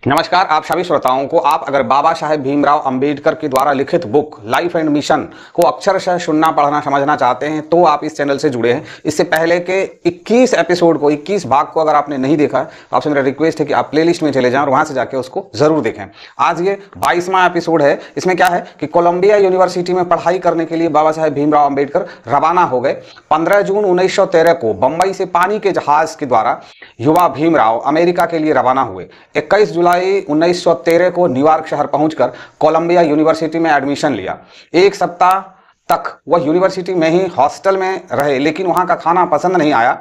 नमस्कार। आप सभी श्रोताओं को आप अगर बाबा साहेब भीमराव अंबेडकर के द्वारा लिखित बुक लाइफ एंड मिशन को अक्षरशः सुनना, पढ़ना, समझना चाहते हैं तो आप इस चैनल से जुड़े हैं। इससे पहले के 21 एपिसोड को, 21 भाग को अगर आपने नहीं देखा तो आपसे मेरा रिक्वेस्ट है कि आप प्लेलिस्ट में चले जाएं और वहां से जाके उसको जरूर देखें। आज ये 22वां एपिसोड है। इसमें क्या है कि कोलंबिया यूनिवर्सिटी में पढ़ाई करने के लिए बाबा साहेब भीमराव अंबेडकर रवाना हो गए। 15 जून 1913 को बंबई से पानी के जहाज के द्वारा युवा भीमराव अमेरिका के लिए रवाना हुए। 21 जुलाई 1913 को न्यूयॉर्क शहर पहुंचकर कोलंबिया यूनिवर्सिटी में एडमिशन लिया। एक सप्ताह तक वह यूनिवर्सिटी में ही हॉस्टल में रहे, लेकिन वहां का खाना पसंद नहीं आया।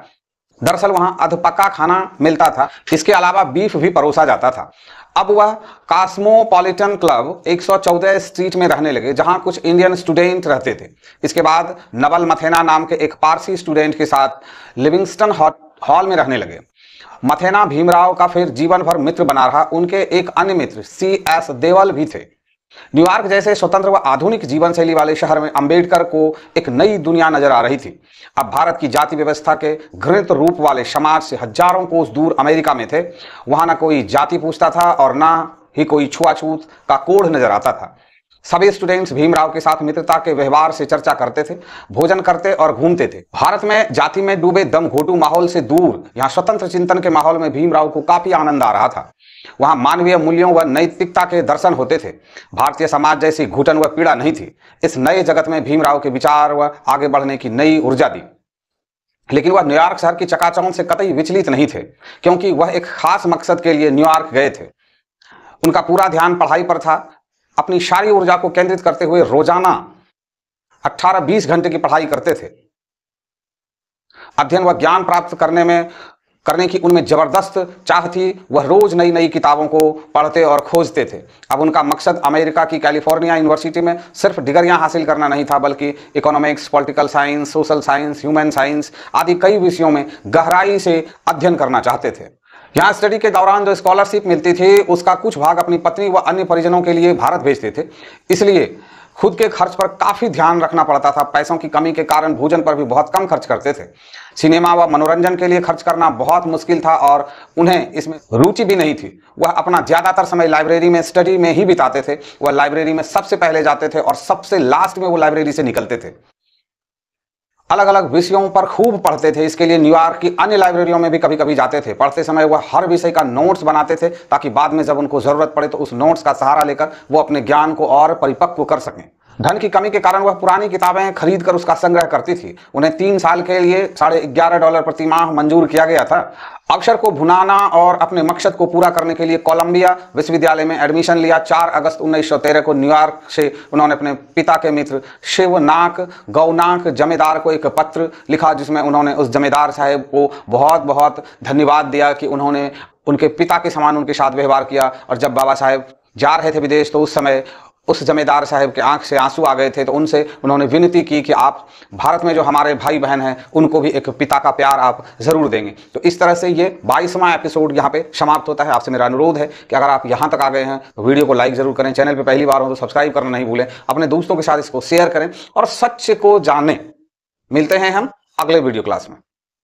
दरअसल वहां अधपका खाना मिलता था, इसके अलावा बीफ भी परोसा जाता था। अब वह कॉस्मोपॉलिटन क्लब 114 स्ट्रीट में रहने लगे, जहां कुछ इंडियन स्टूडेंट रहते थे। इसके बाद नवल मथेना नाम के एक पारसी स्टूडेंट के साथ लिविंगस्टन हॉल में रहने लगे। मथेना भीमराव का फिर जीवन भर मित्र बना रहा। उनके एक अन्य मित्र C.S. देवल भी थे। न्यूयॉर्क जैसे स्वतंत्र व आधुनिक जीवन शैली वाले शहर में अंबेडकर को एक नई दुनिया नजर आ रही थी। अब भारत की जाति व्यवस्था के घृणित रूप वाले समाज से हजारों कोस दूर अमेरिका में थे। वहां ना कोई जाति पूछता था और ना ही कोई छुआछूत का कोढ़ नजर आता था। सभी स्टूडेंट्स भीमराव के साथ मित्रता के व्यवहार से चर्चा करते थे, भोजन करते और घूमते थे। भारत में जाति में डूबे दम घोटू माहौल से दूर यहाँ स्वतंत्र चिंतन के माहौल में भीमराव को काफी आनंद आ रहा था। वहां मानवीय मूल्यों व नैतिकता के दर्शन होते थे। भारतीय समाज जैसी घुटन व पीड़ा नहीं थी। इस नए जगत में भीमराव के विचार व आगे बढ़ने की नई ऊर्जा दी। लेकिन वह न्यूयॉर्क शहर की चकाचौंध से कतई विचलित नहीं थे, क्योंकि वह एक खास मकसद के लिए न्यूयॉर्क गए थे। उनका पूरा ध्यान पढ़ाई पर था। अपनी सारी ऊर्जा को केंद्रित करते हुए रोजाना 18-20 घंटे की पढ़ाई करते थे। अध्ययन व ज्ञान प्राप्त करने की उनमें जबरदस्त चाह थी। वह रोज नई नई किताबों को पढ़ते और खोजते थे। अब उनका मकसद अमेरिका की कैलिफोर्निया यूनिवर्सिटी में सिर्फ डिग्रियां हासिल करना नहीं था, बल्कि economics, political science, social science, human science आदि कई विषयों में गहराई से अध्ययन करना चाहते थे। यहाँ स्टडी के दौरान जो स्कॉलरशिप मिलती थी उसका कुछ भाग अपनी पत्नी व अन्य परिजनों के लिए भारत भेजते थे। इसलिए खुद के खर्च पर काफी ध्यान रखना पड़ता था। पैसों की कमी के कारण भोजन पर भी बहुत कम खर्च करते थे। सिनेमा व मनोरंजन के लिए खर्च करना बहुत मुश्किल था और उन्हें इसमें रुचि भी नहीं थी। वह अपना ज्यादातर समय लाइब्रेरी में स्टडी में ही बिताते थे। वह लाइब्रेरी में सबसे पहले जाते थे और सबसे लास्ट में वो लाइब्रेरी से निकलते थे। अलग अलग विषयों पर खूब पढ़ते थे। इसके लिए न्यूयॉर्क की अन्य लाइब्रेरियों में भी कभी कभी जाते थे। पढ़ते समय वह हर विषय का नोट्स बनाते थे, ताकि बाद में जब उनको जरूरत पड़े तो उस नोट्स का सहारा लेकर वो अपने ज्ञान को और परिपक्व कर सकें। धन की कमी के कारण वह पुरानी किताबें खरीद कर उसका संग्रह करती थी। उन्हें 3 साल के लिए $11.5 प्रति माह मंजूर किया गया था। अक्षर को भुनाना और अपने मकसद को पूरा करने के लिए कोलंबिया विश्वविद्यालय में एडमिशन लिया। 4 अगस्त 1913 को न्यूयॉर्क से उन्होंने अपने पिता के मित्र शिवनाक गौनाक जमींदार को एक पत्र लिखा, जिसमें उन्होंने उस जमींदार साहब को बहुत बहुत धन्यवाद दिया कि उन्होंने उनके पिता के समान उनके साथ व्यवहार किया। और जब बाबा साहेब जा रहे थे विदेश तो उस समय उस जमींदार साहब के आंख से आंसू आ गए थे। तो उनसे उन्होंने विनती की कि आप भारत में जो हमारे भाई बहन हैं उनको भी एक पिता का प्यार आप जरूर देंगे। तो इस तरह से ये 22वां एपिसोड यहाँ पे समाप्त होता है। आपसे मेरा अनुरोध है कि अगर आप यहाँ तक आ गए हैं तो वीडियो को लाइक जरूर करें। चैनल पे पहली बार हो तो सब्सक्राइब करना नहीं भूलें। अपने दोस्तों के साथ इसको शेयर करें और सच को जानें। मिलते हैं हम अगले वीडियो क्लास में।